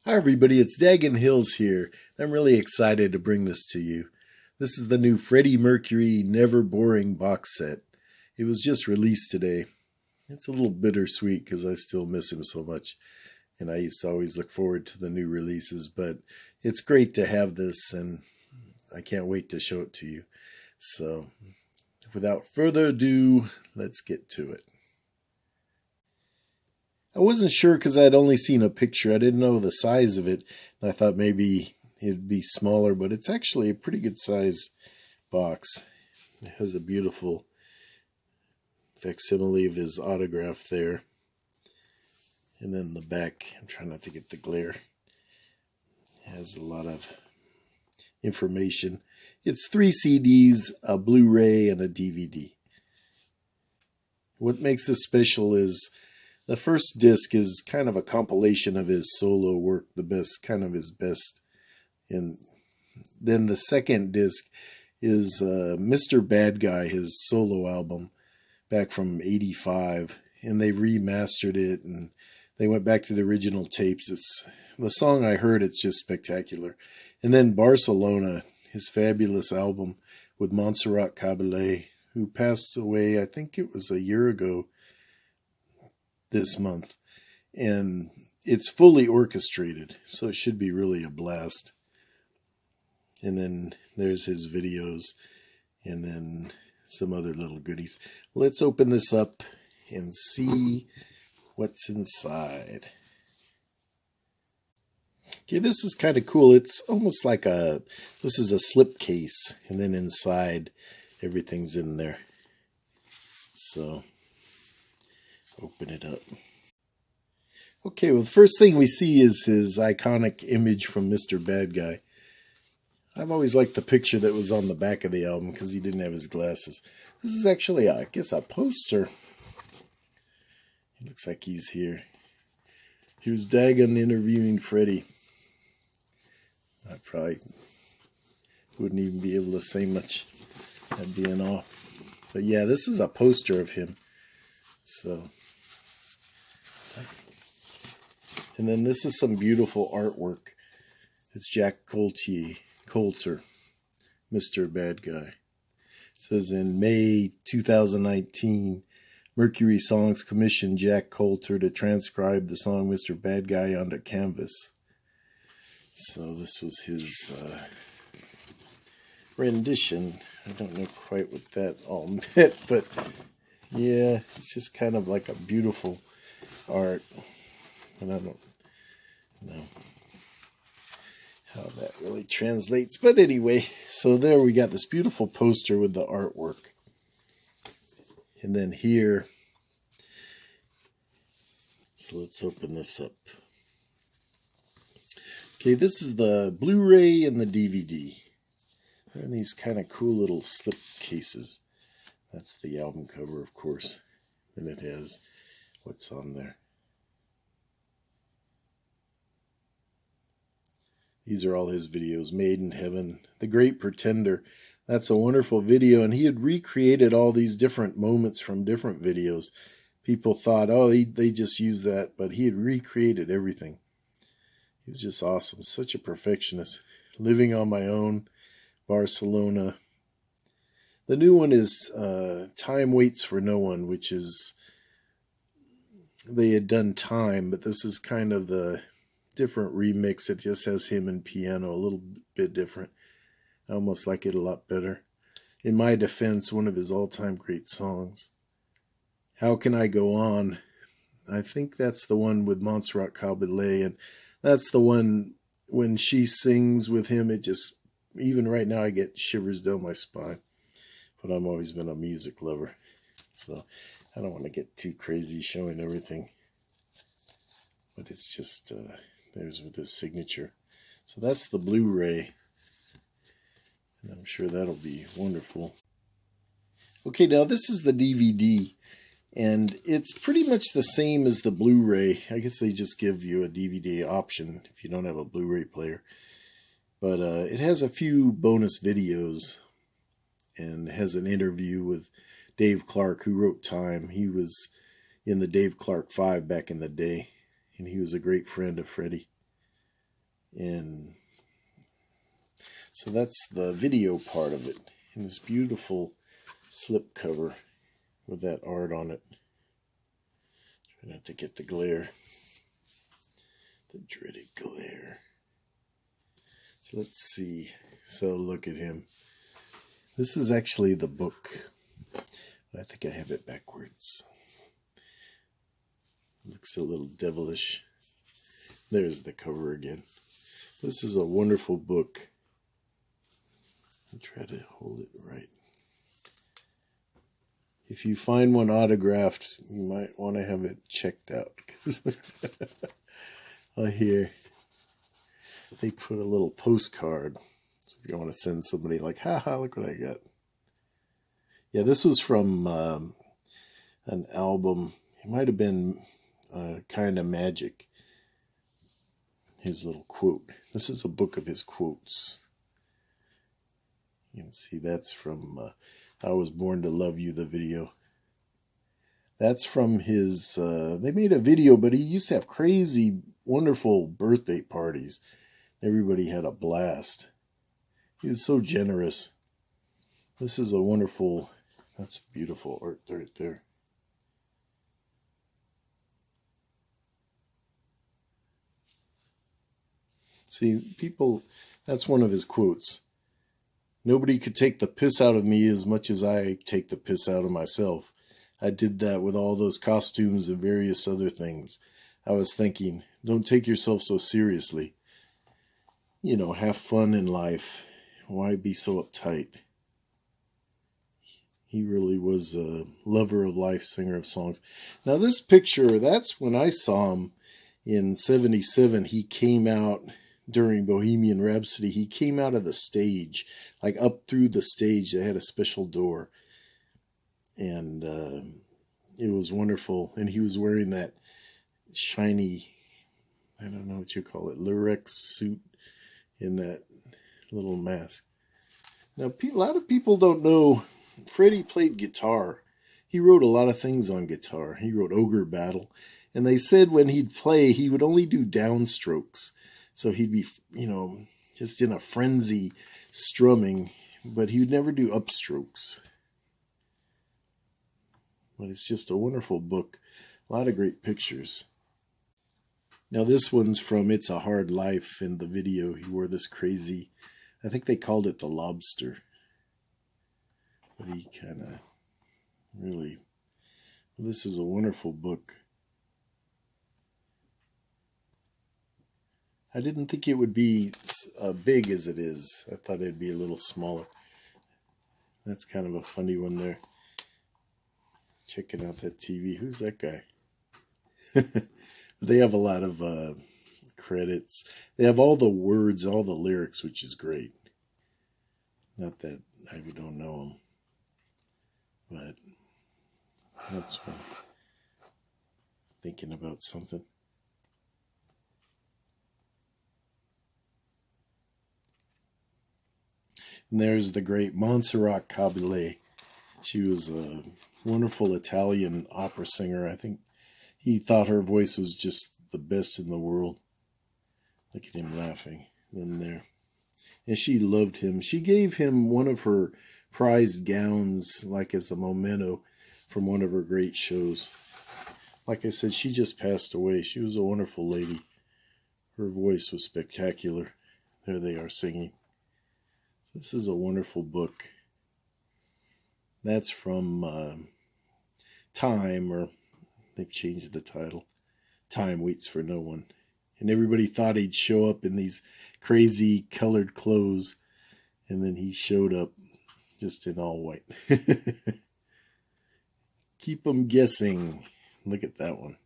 Hi everybody, it's Dagonhills here. I'm really excited to bring this to you. This is the new Freddie Mercury Never Boring box set. It was just released today. It's a little bittersweet because I still miss him so much. And I used to always look forward to the new releases, but it's great to have this and I can't wait to show it to you. So without further ado, let's get to it. I wasn't sure because I had only seen a picture. I didn't know the size of it. And I thought maybe it'd be smaller, but it's actually a pretty good size box. It has a beautiful facsimile of his autograph there. And then the back, I'm trying not to get the glare, it has a lot of information. It's 3 CDs, a Blu-ray, and a DVD. What makes this special is the first disc is kind of a compilation of his solo work, the best, kind of his best. And then the second disc is Mr. Bad Guy, his solo album back from '85. And they remastered it and they went back to the original tapes. It's the song I heard, it's just spectacular. And then Barcelona, his fabulous album with Montserrat Caballé, who passed away, I think it was a year ago this month, and it's fully orchestrated, so it should be really a blast. And then there's his videos, and then some other little goodies. Let's open this up and see what's inside. Okay, this is kind of cool. It's almost like this is a slip case, and then inside everything's in there. So open it up. Okay, well, the first thing we see is his iconic image from Mr. Bad Guy. I've always liked the picture that was on the back of the album because he didn't have his glasses. This is actually, I guess, a poster. It looks like he's here. Here's Dagon interviewing Freddie. I probably wouldn't even be able to say much. I'd be in awe. But yeah, this is a poster of him. So, and then this is some beautiful artwork. It's Jack Coulter, Mr. Bad Guy. It says in May 2019, Mercury Songs commissioned Jack Coulter to transcribe the song Mr. Bad Guy onto canvas. So this was his rendition. I don't know quite what that all meant, but yeah, it's just kind of like a beautiful art. And I don't know how that really translates. But anyway, so there we got this beautiful poster with the artwork. And then here, so let's open this up. Okay, this is the Blu-ray and the DVD. They're in these kind of cool little slip cases. That's the album cover, of course. And it has what's on there. These are all his videos. Made in Heaven, The Great Pretender. That's a wonderful video. And he had recreated all these different moments from different videos. People thought, oh, they just used that. But he had recreated everything. He was just awesome. Such a perfectionist. Living on My Own, Barcelona. The new one is Time Waits for No One, which is, they had done Time, but this is kind of the different remix. It just has him and piano, a little bit different. I almost like it a lot better. In my defense, one of his all-time great songs. How Can I Go On? I think that's the one with Montserrat Caballé, and that's the one when she sings with him, it just, even right now I get shivers down my spine. But I've always been a music lover, so I don't want to get too crazy showing everything. But it's just, there's with his signature. So that's the Blu-ray. And I'm sure that'll be wonderful. Okay, now this is the DVD. And it's pretty much the same as the Blu-ray. I guess they just give you a DVD option if you don't have a Blu-ray player. But it has a few bonus videos and has an interview with Dave Clark, who wrote Time. He was in the Dave Clark 5 back in the day, and he was a great friend of Freddie. And so that's the video part of it. And this beautiful slipcover with that art on it. Try not to get the glare. The dreaded glare. So let's see. So look at him. This is actually the book. I think I have it backwards. Looks a little devilish. There's the cover again. This is a wonderful book. I'll try to hold it right. If you find one autographed, you might want to have it checked out. I hear they put a little postcard. So if you want to send somebody like, haha, look what I got. Yeah, this was from an album. It might have been Kind of Magic. His little quote. This is a book of his quotes. You can see that's from I Was Born to Love You, the video. That's from his, they made a video, but he used to have crazy, wonderful birthday parties. Everybody had a blast. He was so generous. This is a wonderful, that's beautiful art right there. See, people, that's one of his quotes. Nobody could take the piss out of me as much as I take the piss out of myself. I did that with all those costumes and various other things. I was thinking, don't take yourself so seriously. You know, have fun in life. Why be so uptight? He really was a lover of life, singer of songs. Now this picture, that's when I saw him in '77. He came out during Bohemian Rhapsody. He came out of the stage, like up through the stage. They had a special door. And it was wonderful. And he was wearing that shiny, I don't know what you call it, Lurex suit in that little mask. Now, a lot of people don't know Freddie played guitar. He wrote a lot of things on guitar. He wrote Ogre Battle. And they said when he'd play, he would only do downstrokes. So he'd be, you know, just in a frenzy strumming. But he would never do upstrokes. But it's just a wonderful book. A lot of great pictures. Now this one's from It's a Hard Life. In the video, he wore this crazy, I think they called it the lobster. But he kind of really, this is a wonderful book. I didn't think it would be big as it is. I thought it'd be a little smaller. That's kind of a funny one there. Checking out that TV. Who's that guy? They have a lot of credits. They have all the words, all the lyrics, which is great. Not that I don't know them, but that's fun. Thinking about something. And there's the great Montserrat Caballé. She was a wonderful Italian opera singer. I think he thought her voice was just the best in the world. Look at him laughing in there. And she loved him. She gave him one of her prized gowns, like as a memento from one of her great shows. Like I said, she just passed away. She was a wonderful lady. Her voice was spectacular. There they are singing. This is a wonderful book. That's from Time, or they've changed the title. Time Waits for No One. And everybody thought he'd show up in these crazy colored clothes. And then he showed up just in all white. Keep them guessing. Look at that one.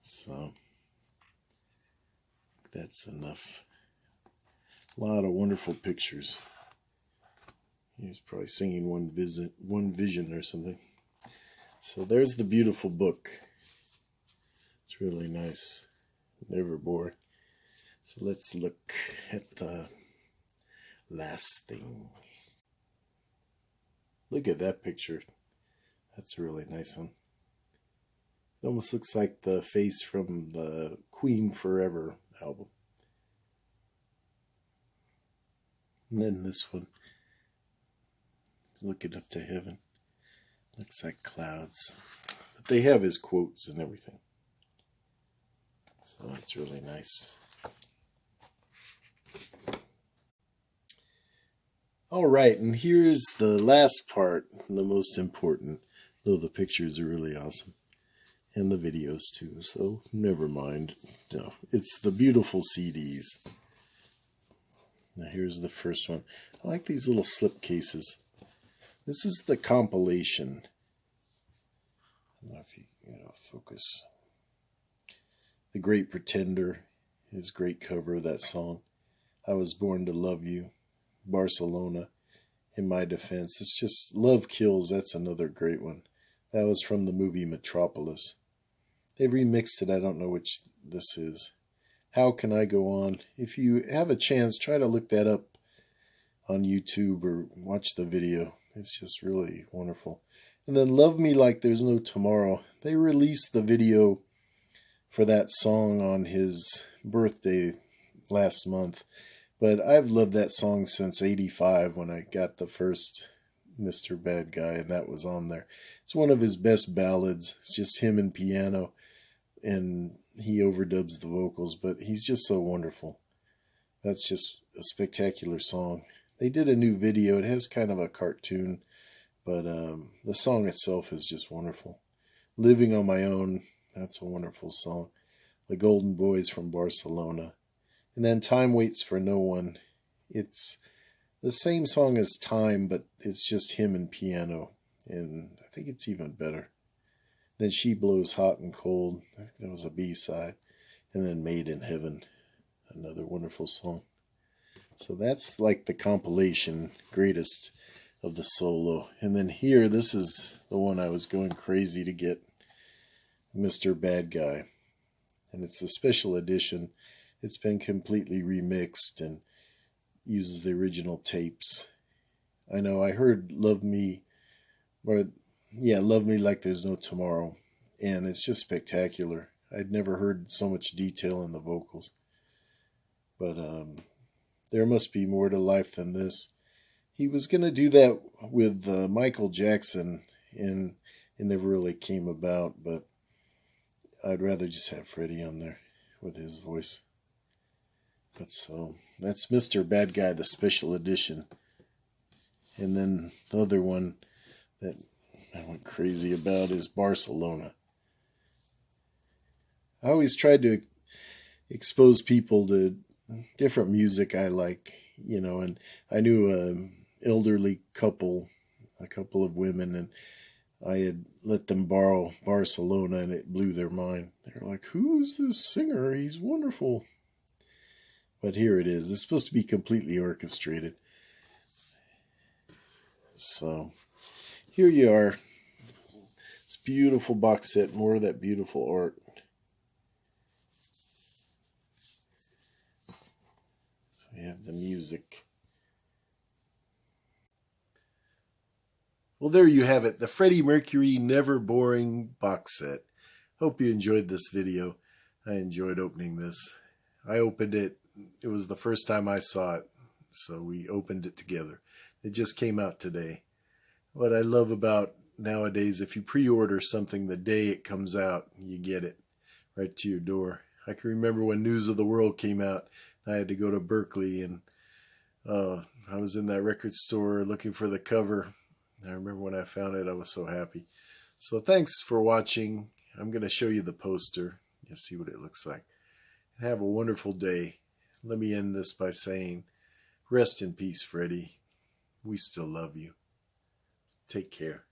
So, that's enough. A lot of wonderful pictures. He was probably singing One Vision or something. So there's the beautiful book. It's really nice. Never bored. So let's look at the last thing. Look at that picture. That's a really nice one. It almost looks like the face from the Queen Forever album. And then this one. It's looking up to heaven. Looks like clouds. But they have his quotes and everything. So that's really nice. All right, and here's the last part, the most important, though the pictures are really awesome. And the videos too, so never mind. No, it's the beautiful CDs. Now here's the first one. I like these little slip cases. This is the compilation. I don't know if you focus. The Great Pretender, his great cover of that song. I Was Born to Love You. Barcelona, In My Defense. It's just Love Kills. That's another great one. That was from the movie Metropolis. They've remixed it. I don't know which this is. How Can I Go On? If you have a chance, try to look that up on YouTube or watch the video. It's just really wonderful. And then Love Me Like There's No Tomorrow. They released the video for that song on his birthday last month. But I've loved that song since '85 when I got the first Mr. Bad Guy, and that was on there. It's one of his best ballads. It's just him and piano, and he overdubs the vocals, but he's just so wonderful. That's just a spectacular song. They did a new video. It has kind of a cartoon, but the song itself is just wonderful. Living on My Own, that's a wonderful song. The Golden Boys from Barcelona. And then Time Waits for No One. It's the same song as Time, but it's just him and piano. And I think it's even better. Then She Blows Hot and Cold. I think that was a B-side. And then Made in Heaven. Another wonderful song. So that's like the compilation, greatest of the solo. And then here, this is the one I was going crazy to get. Mr. Bad Guy. And it's a special edition. It's been completely remixed and uses the original tapes. I know I heard Love Me Like There's No Tomorrow. And it's just spectacular. I'd never heard so much detail in the vocals. But there must be more to life than this. He was going to do that with Michael Jackson, and it never really came about. But I'd rather just have Freddie on there with his voice. But so, that's Mr. Bad Guy, the special edition. And then the other one that I went crazy about is Barcelona. I always tried to expose people to different music I like, and I knew an elderly couple, a couple of women, and I had let them borrow Barcelona, and it blew their mind. They're like, who is this singer? He's wonderful. But here it is. It's supposed to be completely orchestrated. So, here you are. It's a beautiful box set. More of that beautiful art. So you have the music. Well, there you have it. The Freddie Mercury Never Boring box set. Hope you enjoyed this video. I enjoyed opening this. I opened it. It was the first time I saw it, so we opened it together. It just came out today. What I love about nowadays, if you pre-order something the day it comes out, you get it right to your door. I can remember when News of the World came out, I had to go to Berkeley, and I was in that record store looking for the cover. I remember when I found it, I was so happy. So thanks for watching. I'm going to show you the poster. You'll see what it looks like. Have a wonderful day. Let me end this by saying, rest in peace, Freddie. We still love you. Take care.